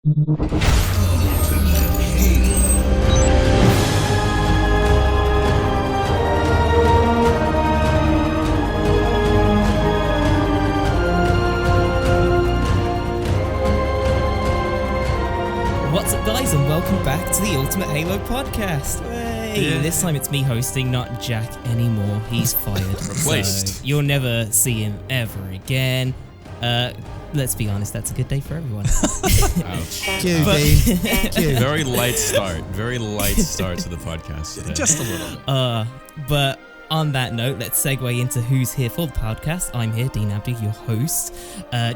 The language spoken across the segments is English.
What's up, guys, and welcome back to the Ultimate Halo podcast. Hey, yeah. This time it's me hosting, not Jack anymore. He's fired. Replaced. So you'll never see him ever again. Let's be honest, that's a good day for everyone. Ouch. Dean. Very light start. Very light start to the podcast today. Just a little bit. But on that note, let's segue into who's here for the podcast. I'm here, Dean Abdu, your host,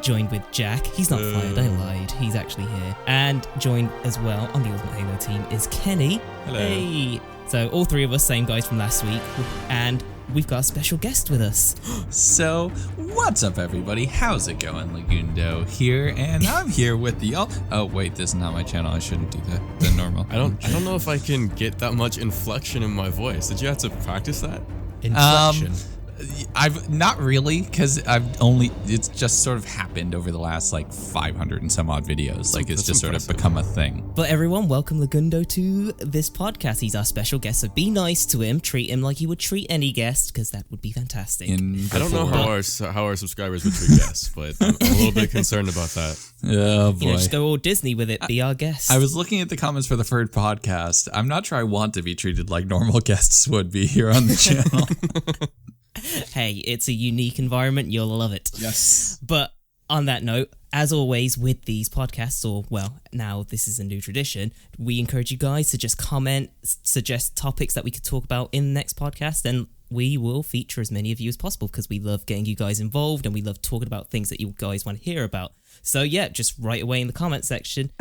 joined with Jack. He's not fired, I lied. He's actually here. And joined as well on the Ultimate Halo team is Kenny. Hello. Hey. So all three of us, same guys from last week. And we've got a special guest with us. So, what's up, everybody? How's it going? Lagundo here, and I'm here with the... Oh, wait, this is not my channel. I shouldn't do the normal. I don't know if I can get that much inflection in my voice. Did you have to practice that? Inflection. I've not really, because it's just sort of happened over the last 500 and some odd videos. It's just sort of become a thing. But everyone, welcome Lagundo to this podcast. He's our special guest, so be nice to him. Treat him like you would treat any guest, because that would be fantastic. I don't know how our subscribers would treat guests, but I'm a little bit concerned about that. Oh, boy. Just go all Disney with it. Be our guest. I was looking at the comments for the third podcast. I'm not sure I want to be treated like normal guests would be here on the channel. Hey, it's a unique environment. You'll love it. Yes. But on that note, as always with these podcasts, or well, now this is a new tradition, we encourage you guys to just comment, suggest topics that we could talk about in the next podcast, and we will feature as many of you as possible because we love getting you guys involved and we love talking about things that you guys want to hear about. So yeah, just write away in the comment section.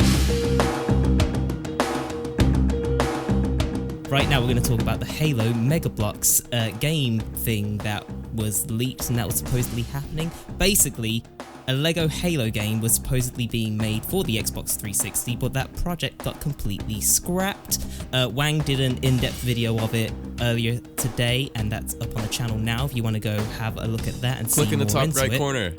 Right now, we're going to talk about the Halo Mega Bloks game thing that was leaked and that was supposedly happening. Basically, a Lego Halo game was supposedly being made for the Xbox 360, but that project got completely scrapped. Wang did an in-depth video of it earlier today, and that's up on the channel now if you want to go have a look at that and see more into it. Click in the top right corner.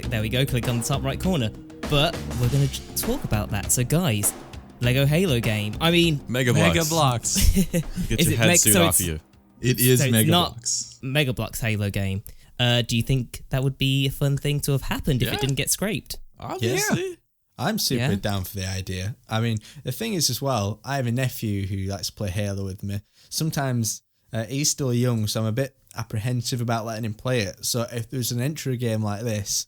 There we go, click on the top right corner. But we're going to talk about that. So guys, Lego Halo game. I mean, Mega Bloks. Get your head suit off you. It is so Mega not Bloks. Mega Bloks Halo game. Do you think that would be a fun thing to have happened if it didn't get scraped? Obviously. Yeah. I'm super down for the idea. I mean, the thing is as well, I have a nephew who likes to play Halo with me. Sometimes he's still young, so I'm a bit apprehensive about letting him play it. So if there's an intro game like this,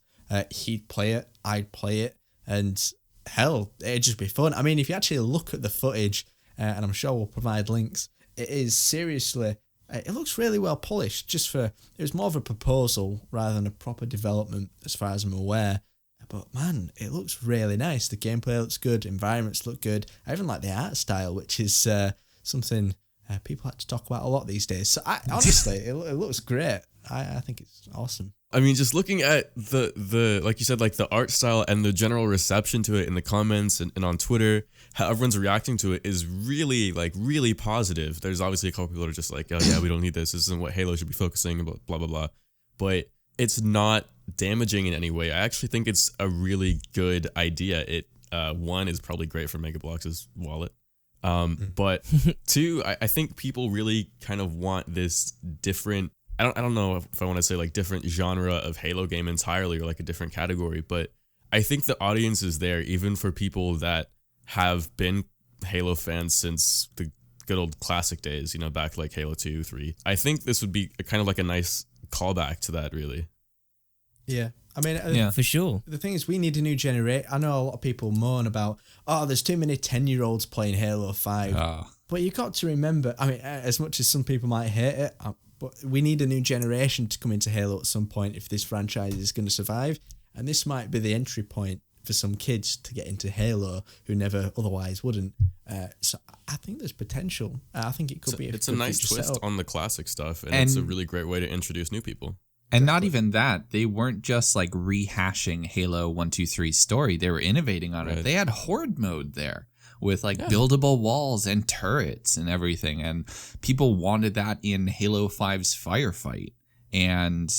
he'd play it, I'd play it, and hell, it'd just be fun. I mean, if you actually look at the footage, and I'm sure we'll provide links, it is seriously, it looks really well polished. It was more of a proposal rather than a proper development as far as I'm aware. But man, it looks really nice. The gameplay looks good, environments look good. I even like the art style, which is something people like to talk about a lot these days. So honestly, it looks great. I think it's awesome. I mean, just looking at the like you said, like the art style and the general reception to it in the comments and on Twitter, how everyone's reacting to it is really positive. There's obviously a couple people that are just like, oh yeah, we don't need this. This isn't what Halo should be focusing about, blah, blah, blah. But it's not damaging in any way. I actually think it's a really good idea. It, one, is probably great for Mega Bloks' wallet. But two, I think people really kind of want this different, I don't know if I want to say different genre of Halo game entirely or a different category, but I think the audience is there even for people that have been Halo fans since the good old classic days, back Halo 2, 3. I think this would be kind of a nice callback to that, really. Yeah. I mean, for sure. The thing is, we need a new generation. I know a lot of people moan about, there's too many 10-year-olds playing Halo 5. But you got to remember, I mean, as much as some people might hate it, but we need a new generation to come into Halo at some point if this franchise is going to survive. And this might be the entry point for some kids to get into Halo who never otherwise wouldn't. So I think there's potential. I think it could be it's a nice twist setup on the classic stuff, and it's a really great way to introduce new people. And not even that, they weren't just rehashing Halo 1, 2, 3's story. They were innovating on it. They had horde mode there with buildable walls and turrets and everything. And people wanted that in Halo 5's firefight. And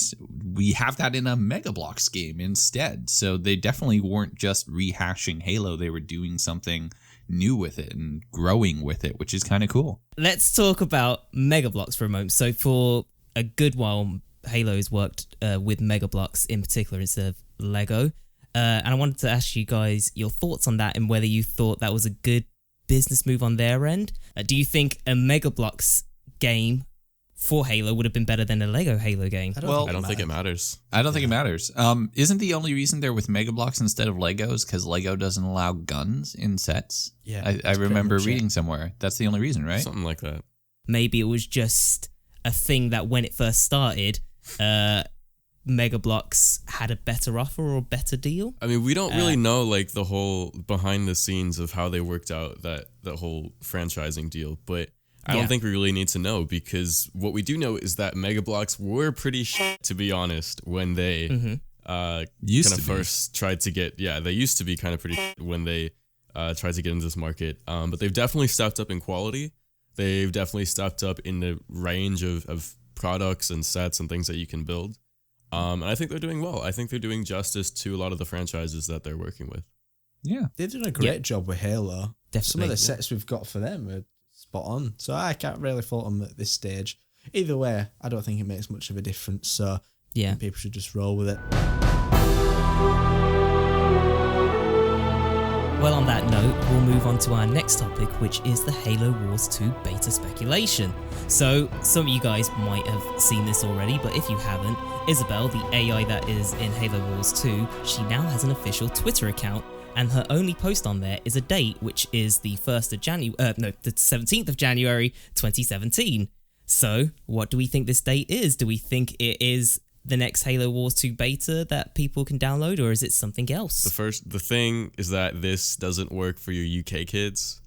we have that in a Mega Bloks game instead. So they definitely weren't just rehashing Halo. They were doing something new with it and growing with it, which is kind of cool. Let's talk about Mega Bloks for a moment. So for a good while, Halo's worked with Mega Bloks in particular instead of Lego. And I wanted to ask you guys your thoughts on that and whether you thought that was a good business move on their end. Do you think a Mega Bloks game for Halo would have been better than a Lego Halo game? I don't think it matters. I don't think it matters. Isn't the only reason they're with Mega Bloks instead of Legos because Lego doesn't allow guns in sets? Yeah, I remember reading somewhere. That's the only reason, right? Something like that. Maybe it was just a thing that when it first started, Mega Bloks had a better offer or a better deal. I mean, we don't really know like the whole behind the scenes of how they worked out that whole franchising deal, but I don't think we really need to know, because what we do know is that Mega Bloks were pretty to be honest, when they first tried to get, they used to be kind of pretty when they tried to get into this market. But they've definitely stepped up in quality. They've definitely stepped up in the range of products and sets and things that you can build. And I think they're doing well. I think they're doing justice to a lot of the franchises that they're working with. Yeah. They've done a great job with Halo. Definitely. Some of the sets we've got for them are spot on. So I can't really fault them at this stage. Either way, I don't think it makes much of a difference. So yeah, people should just roll with it. Well, on that note, we'll move on to our next topic, which is the Halo Wars 2 beta speculation. So, some of you guys might have seen this already, but if you haven't, Isabel, the AI that is in Halo Wars 2, she now has an official Twitter account, and her only post on there is a date, which is the 17th of January 2017. So, what do we think this date is? Do we think it is the next Halo Wars 2 beta that people can download, or is it something else? The thing is that this doesn't work for your UK kids,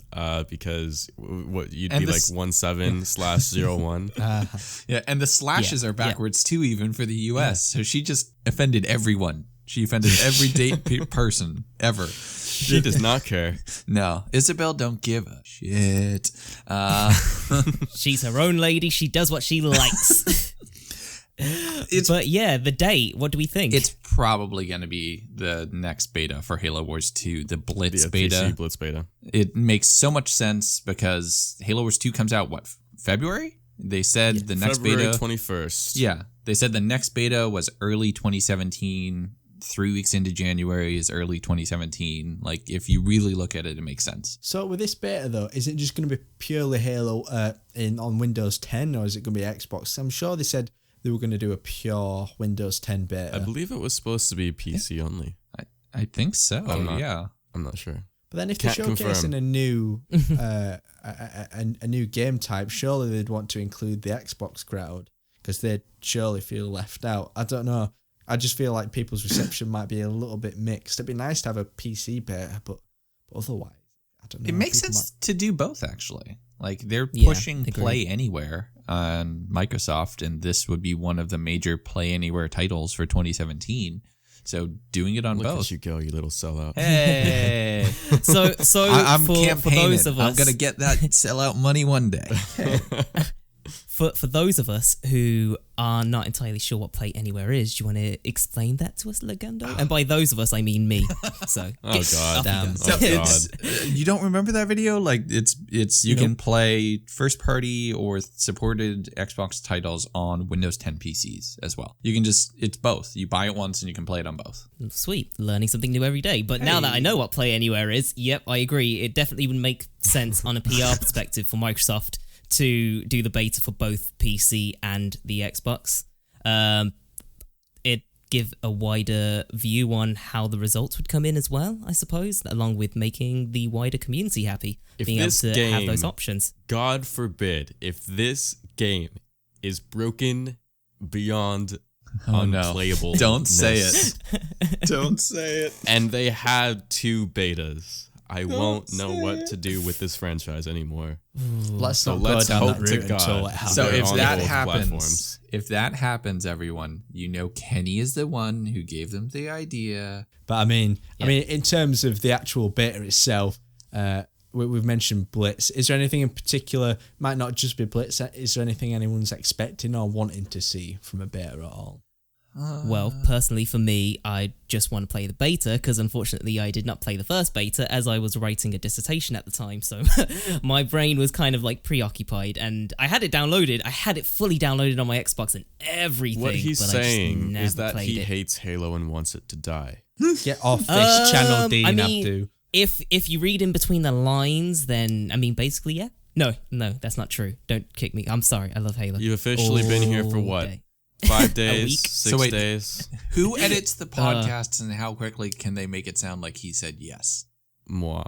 because you'd be like 17/01. Yeah, and the slashes are backwards too, even for the US. So she just offended everyone. She offended every date person ever. She does not care. No, Isabel don't give a shit. She's her own lady. She does what she likes. But yeah, the date, what do we think? It's probably going to be the next beta for Halo Wars 2, the Blitz beta. PC Blitz beta. It makes so much sense because Halo Wars 2 comes out, February? They said the next February beta... 21st. Yeah, they said the next beta was early 2017. 3 weeks into January is early 2017. Like, if you really look at it, it makes sense. So with this beta, though, is it just going to be purely Halo on Windows 10, or is it going to be Xbox? I'm sure they said they were going to do a pure Windows 10 beta. I believe it was supposed to be PC only. I think so. I'm not sure. But then if they're showcasing a new game type, surely they'd want to include the Xbox crowd, because they'd surely feel left out. I don't know. I just feel like people's reception might be a little bit mixed. It'd be nice to have a PC beta, but otherwise, I don't know. It makes sense to do both, actually. Like, they're pushing Play Anywhere on Microsoft, and this would be one of the major Play Anywhere titles for 2017. So doing it on Look both. at you go, you little sellout. Hey. So I'm for those of us, I'm going to get that sellout money one day. For those of us who are not entirely sure what Play Anywhere is, do you want to explain that to us, Legendo? And by those of us, I mean me. So, God. So it's, you don't remember that video? Like, it's you can play first party or supported Xbox titles on Windows 10 PCs as well. You can it's both. You buy it once and you can play it on both. Sweet, learning something new every day. But now that I know what Play Anywhere is, yep, I agree. It definitely would make sense on a PR perspective for Microsoft to do the beta for both PC and the Xbox. It'd give a wider view on how the results would come in as well, I suppose, along with making the wider community happy, being able to have those options. God forbid, if this game is broken beyond unplayable. Don't say it. Don't say it. And they had 2 betas. I won't know what to do with this franchise anymore. Let's not go down that route until it happens. So if that happens, everyone, you know Kenny is the one who gave them the idea. But I mean, in terms of the actual beta itself, we've mentioned Blitz. Is there anything in particular? Might not just be Blitz. Is there anything anyone's expecting or wanting to see from a beta at all? Well, personally for me, I just want to play the beta because unfortunately I did not play the first beta as I was writing a dissertation at the time, so my brain was kind of like preoccupied, and I had it downloaded. I had it fully downloaded on my Xbox and everything. What he's but saying I is that he it. hates Halo and wants it to die. Get off this channel, Dean I mean, Abdu. If you read in between the lines, then I mean, basically, yeah. No, that's not true. Don't kick me. I'm sorry. I love Halo. You've officially been here for what? Day. 5 days? week? 6 So wait. days? Who edits the podcasts and how quickly can they make it sound like he said yes? Moi.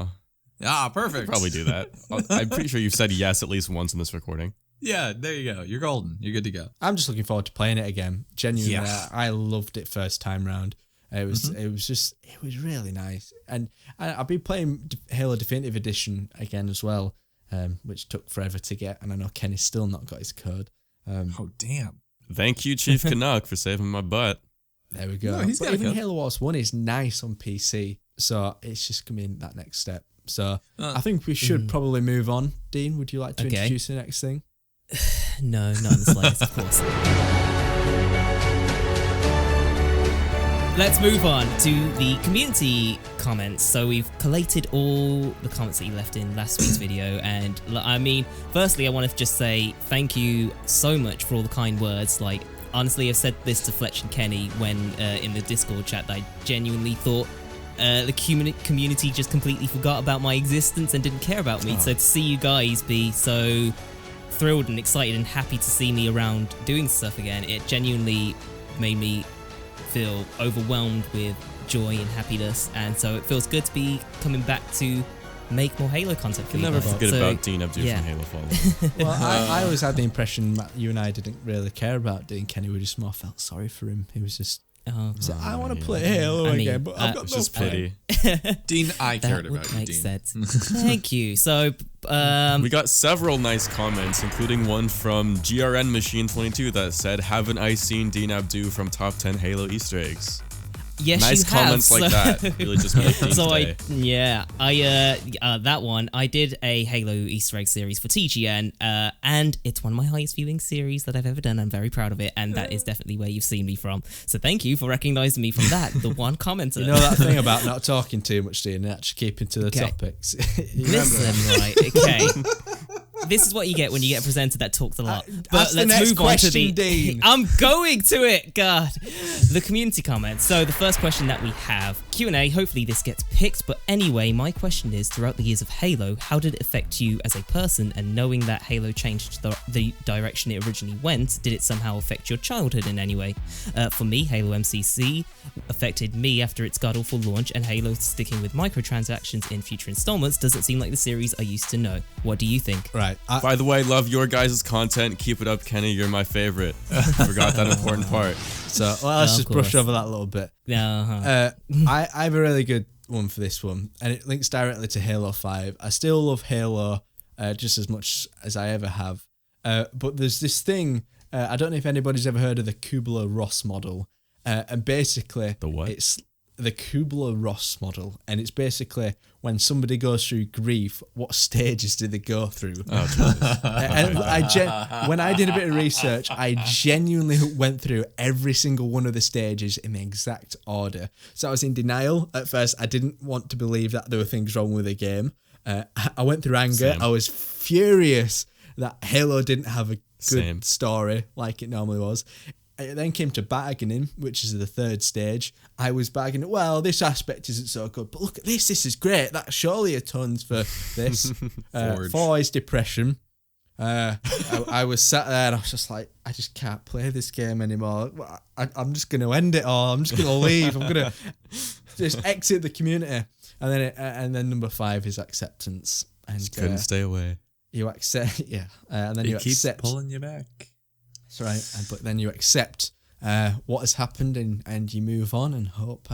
Ah, perfect. Probably do that. I'm pretty sure you've said yes at least once in this recording. Yeah, there you go. You're golden. You're good to go. I'm just looking forward to playing it again. Genuinely, Yeah. I loved it first time round. It was really nice, and I've been playing Halo Definitive Edition again as well, which took forever to get, and I know Kenny's still not got his code. Oh, damn. Thank you, Chief Canuck, for saving my butt. There we go. No, he's But got a even code. Halo Wars 1 is nice on PC, so it's just coming that next step. So I think we should probably move on. Dean, would you like to Okay. introduce the next thing? No, not in the slightest, of course. Let's move on to the community comments. So we've collated all the comments that you left in last week's video, and I mean, firstly, I want to just say thank you so much for all the kind words. Like, honestly, I've said this to Fletch and Kenny when in the Discord chat that I genuinely thought the community just completely forgot about my existence and didn't care about me. So to see you guys be so thrilled and excited and happy to see me around doing stuff again, it genuinely made me feel overwhelmed with joy and happiness, and so it feels good to be coming back to make more Halo content for You'll you never guys. forget So, about Dean Abdu yeah. from Halo Fallout. Well, I always had the impression that you and I didn't really care about Dean. Kenny, we just more felt sorry for him. He was just, I want to play Halo I mean, again, but I've got It's no just time. pity. Dean, I that cared would about you, make Dean. sense. Thank you. So, We got several nice comments, including one from GRN Machine 22 that said, "Haven't I seen Dean Abdu from Top 10 Halo Easter eggs?" yes, Nice you have. comments like that really just make Dean's So day. that one, I did a Halo Easter egg series for TGN, and it's one of my highest viewing series that I've ever done. I'm very proud of it, and that is definitely where you've seen me from. So thank you for recognizing me from that, the one commenter. You know that thing about not talking too much, Dean, and actually keeping to the Okay. topics. You remember that? Listen, right, okay. This is what you get when you get a presenter that talks a lot. But ask the let's next move on to question, the. Dean. I'm going to it. God, the community comments. So the first question that we have Q&A. Hopefully this gets picked. But anyway, my question is: throughout the years of Halo, how did it affect you as a person? And knowing that Halo changed the direction it originally went, did it somehow affect your childhood in any way? For me, Halo MCC affected me after its god-awful launch, and Halo sticking with microtransactions in future installments doesn't seem like the series I used to know. What do you think? Right. By the way, love your guys' content. Keep it up, Kenny. You're my favorite. Forgot that important part. So let's of just brush course. over that a little bit. Uh-huh. I have a really good one for this one, and it links directly to Halo 5. I still love Halo just as much as I ever have. But there's this thing, I don't know if anybody's ever heard of the Kubler-Ross model. And basically, The what? It's the Kubler-Ross model, and it's basically when somebody goes through grief, what stages do they go through? And when I did a bit of research, I genuinely went through every single one of the stages in the exact order. So I was in denial at first. I didn't want to believe that there were things wrong with the game. I went through anger. Same. I was furious that Halo didn't have a good Same. story like it normally was. It then came to bargaining, which is the third stage. I was bargaining, well, this aspect isn't so good, but look at this is great. That's surely atones for this. Forge. 4 is depression. I was sat there and I was just like, I just can't play this game anymore. I'm just going to end it all. I'm just going to leave. I'm going to just exit the community. And then number 5 is acceptance. And Couldn't stay away. you accept, and then you It keeps accept. pulling you back. That's right. But then you accept what has happened and you move on and hope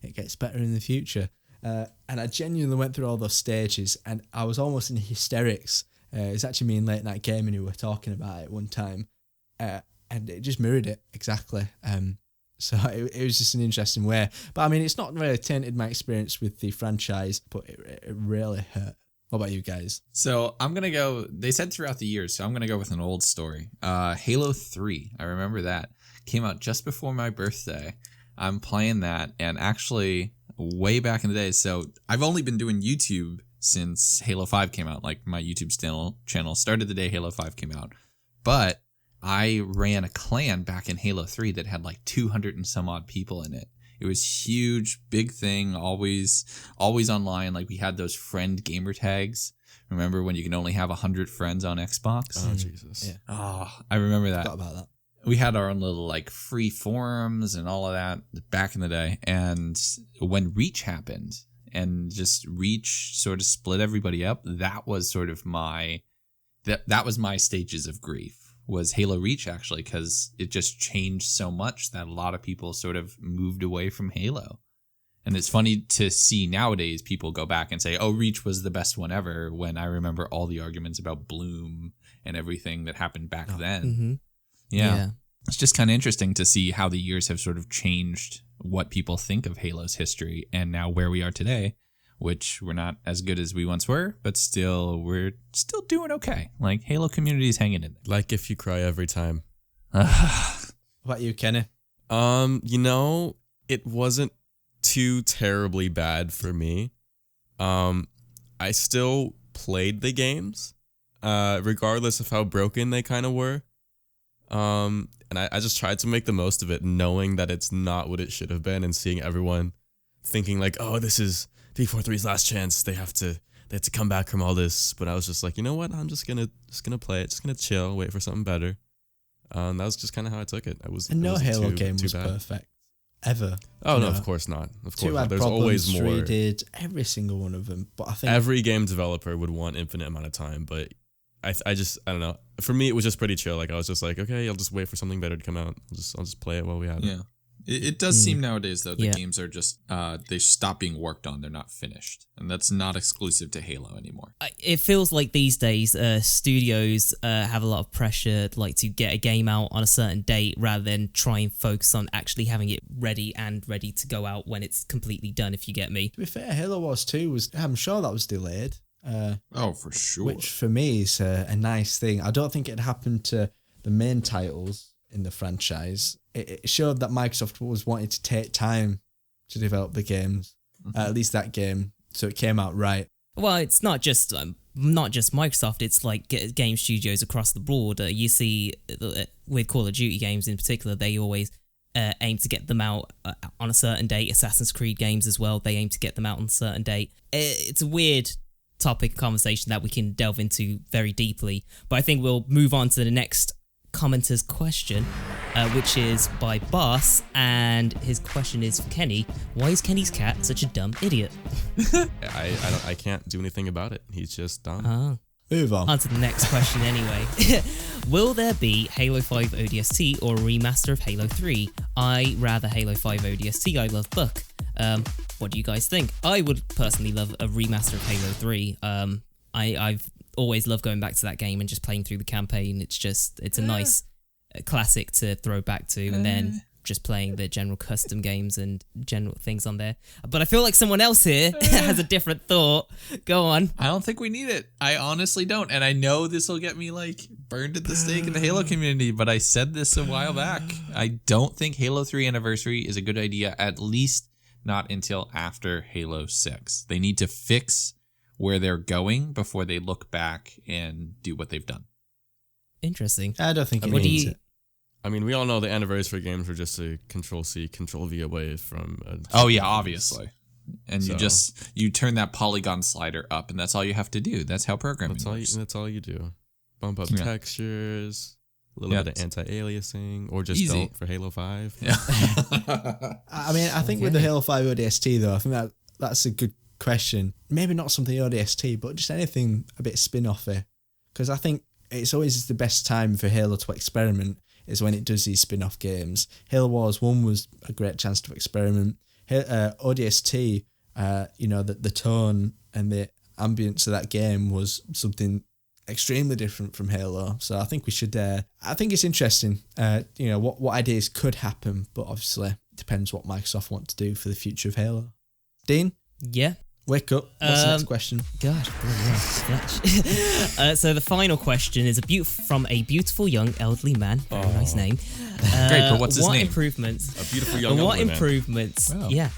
it gets better in the future. And I genuinely went through all those stages and I was almost in hysterics. It's actually me and Late Night Gaming who were talking about it one time. And it just mirrored it exactly. So it was just an interesting way. But I mean, it's not really tainted my experience with the franchise, but it really hurt What about you guys? So I'm going to go, they said throughout the years, so I'm going to go with an old story. Halo 3, I remember that. Came out just before my birthday. I'm playing that, and actually way back in the day, so I've only been doing YouTube since Halo 5 came out. Like, my YouTube channel started the day Halo 5 came out. But I ran a clan back in Halo 3 that had like 200 and some odd people in it. It was huge, big thing, always online. Like, we had those friend gamer tags. Remember when you can only have 100 friends on Xbox? Oh, Jesus. Yeah. Oh, I remember that. Forgot about that. We had our own little like free forums and all of that back in the day. And when Reach happened and just Reach sort of split everybody up, that was sort of that was my stages of grief. Was Halo Reach, actually, because it just changed so much that a lot of people sort of moved away from Halo. And it's funny to see nowadays people go back and say, oh, Reach was the best one ever, when I remember all the arguments about Bloom and everything that happened back then. Mm-hmm. Yeah. It's just kind of interesting to see how the years have sort of changed what people think of Halo's history and now where we are today, which we're not as good as we once were, but we're still doing okay. Like, Halo community is hanging in there. Like if you cry every time. What about you, Kenny? It wasn't too terribly bad for me. I still played the games, regardless of how broken they kind of were. And I just tried to make the most of it, knowing that it's not what it should have been, and seeing everyone thinking like, oh, this is 343's last chance. They have to come back from all this. But I was just like, you know what? I'm just gonna play it, just gonna chill, wait for something better. That was just kind of how I took it. And no Halo game was perfect ever. Oh no, of course not. Of course not. There's problems, always more. 3 did, every single one of them. But I think every game developer would want infinite amount of time, but I don't know. For me, it was just pretty chill. Like, I was just like, okay, I'll just wait for something better to come out. I'll just play it while we have it. Yeah. It does seem nowadays, though, the games are just, they stop being worked on. They're not finished. And that's not exclusive to Halo anymore. It feels like these days studios have a lot of pressure like to get a game out on a certain date rather than try and focus on actually having it ready to go out when it's completely done, if you get me. To be fair, Halo Wars 2 I'm sure that was delayed. For sure. Which for me is a nice thing. I don't think it happened to the main titles in the franchise. It showed that Microsoft was wanting to take time to develop the games, at least that game, so it came out right. Well, it's not just Microsoft. It's like game studios across the board. You see, with Call of Duty games in particular, they always aim to get them out on a certain date. Assassin's Creed games as well, they aim to get them out on a certain date. It's a weird topic of conversation that we can delve into very deeply, but I think we'll move on to the next commenter's question, which is by Boss, and his question is for Kenny. Why is Kenny's cat such a dumb idiot? I can't do anything about it. He's just dumb. Move on to the next question anyway. Will there be Halo 5 ODST or a remaster of Halo 3? I rather Halo 5 ODST. I love Buck. What do you guys think? I would personally love a remaster of Halo 3. I've always loved going back to that game and just playing through the campaign. It's a nice classic to throw back to, and then just playing the general custom games and general things on there. But I feel like someone else here has a different thought. Go on. I don't think we need it. I honestly don't. And I know this will get me like burned at the stake in the Halo community, but I said this a while back. I don't think Halo 3 Anniversary is a good idea, at least not until after Halo 6. They need to fix where they're going before they look back and do what they've done. Interesting. I don't think it needs it. I mean, we all know the anniversary games were just a Control-C, Control-V away from... obviously. And so, you turn that polygon slider up, and that's all you have to do. That's how programming works. That's all you do. Bump up textures, a little bit of anti-aliasing, or just don't for Halo 5. Yeah. I mean, I think with the Halo 5 ODST, though, I think that's a good question. Maybe not something ODST, but just anything a bit spin-offy. Because I think it's always the best time for Halo to experiment is when it does these spin-off games. Halo Wars 1 was a great chance to experiment. ODST, the tone and the ambience of that game was something extremely different from Halo. So I think we should... I think it's interesting, what ideas could happen, but obviously it depends what Microsoft want to do for the future of Halo. Dean? Yeah. Wake up. What's the next question? Gosh, so the final question is from a beautiful young elderly man. Very nice name. Great, but what's his what name? Improvements? A beautiful young elderly man. Improvements? Wow. Yeah.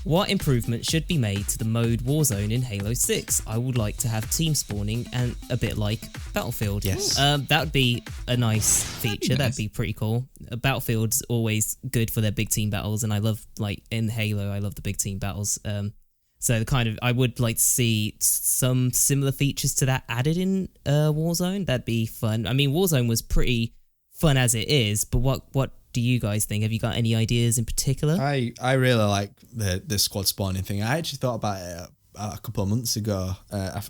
What improvements should be made to the mode Warzone in Halo 6? I would like to have team spawning and a bit like Battlefield. Yes. That would be a nice feature. That'd be pretty cool. Battlefield's always good for their big team battles, and I love, like, in Halo, I love the big team battles. So I would like to see some similar features to that added in Warzone. That'd be fun. I mean, Warzone was pretty fun as it is, but what do you guys think? Have you got any ideas in particular? I really like the squad spawning thing. I actually thought about it a couple of months ago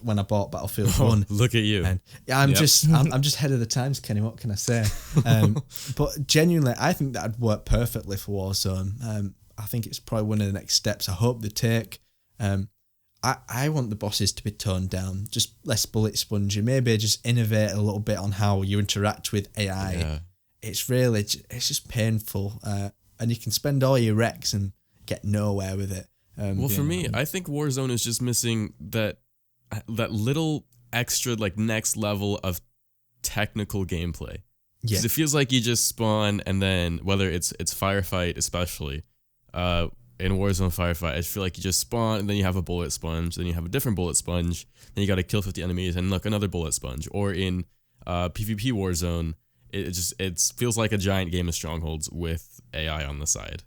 when I bought Battlefield 1. Look at you. And yeah, I'm just ahead of the times, Kenny. What can I say? But genuinely, I think that'd work perfectly for Warzone. I think it's probably one of the next steps. I hope they take. I want the bosses to be toned down, just less bullet spongy. Maybe just innovate a little bit on how you interact with AI. Yeah. It's just painful, and you can spend all your recs and get nowhere with it. Well, for me, I think Warzone is just missing that little extra, like, next level of technical gameplay. Yeah. Because it feels like you just spawn, and then whether it's firefight, especially in Warzone firefight, I feel like you just spawn, and then you have a bullet sponge, then you have a different bullet sponge, then you got to kill 50 enemies, and look, another bullet sponge. Or in PvP Warzone, it feels like a giant game of strongholds with AI on the side.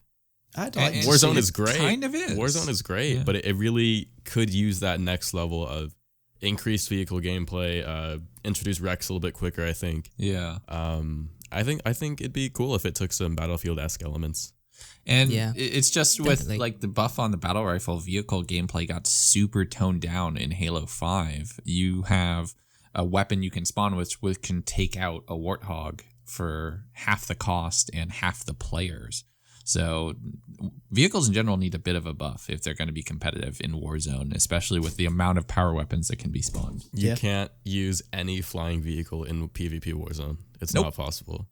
Warzone is great. Kind of is. Warzone is great, Yeah. but it really could use that next level of increased vehicle gameplay, introduce Rex a little bit quicker, I think. Yeah. I think it'd be cool if it took some Battlefield-esque elements. And Yeah, it's just definitely. with like the buff on the battle rifle, vehicle gameplay got super toned down in Halo 5. You have a weapon you can spawn which can take out a Warthog for half the cost and half the players. So vehicles in general need a bit of a buff if they're going to be competitive in Warzone, especially with the amount of power weapons that can be spawned. You can't use any flying vehicle in PvP Warzone. It's not possible.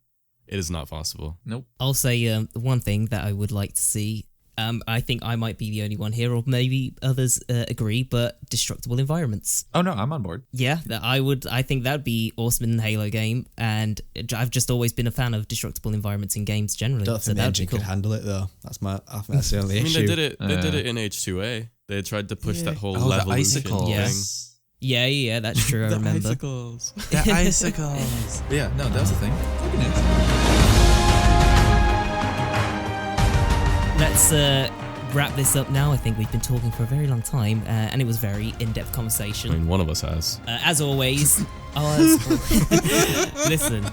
It is not possible. Nope. I'll say one thing that I would like to see. I think I might be the only one here, or maybe others agree, but destructible environments. Oh no, I'm on board. Yeah, I think that'd be awesome in the Halo game, and I've just always been a fan of destructible environments in games generally. I don't think the engine could handle it though. I think that's the only issue. They did it in H2A. They tried to push that whole the levolution icicles. thing. Yeah, that's true. I remember. Icicles. The icicles. Yeah, no, that was the thing. Let's wrap this up now. I think we've been talking for a very long time, and it was very in-depth conversation. I mean, one of us has. As always, listen.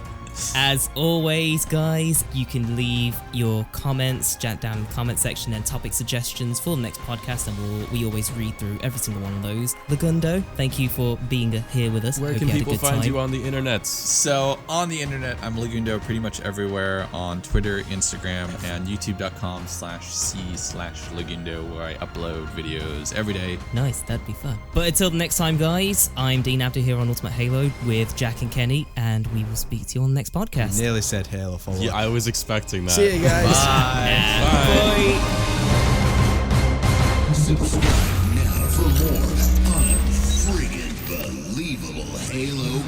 As always, guys, you can leave your comments down in the comment section and topic suggestions for the next podcast, and we always read through every single one of those. Lagundo, thank you for being here with us. Where Hope can you had a people good find time. you on the internet? So on the internet, I'm Lagundo pretty much everywhere on Twitter, Instagram, and youtube.com/c/Lagundo, where I upload videos every day. Nice, that'd be fun. But until the next time, guys, I'm Dean Abdo here on Ultimate Halo with Jack and Kenny, and we will speak to you on the next podcast. Nearly said Halo follow. Yeah, I was expecting that. See you guys. Bye. Subscribe now for more unfriggin' believable Halo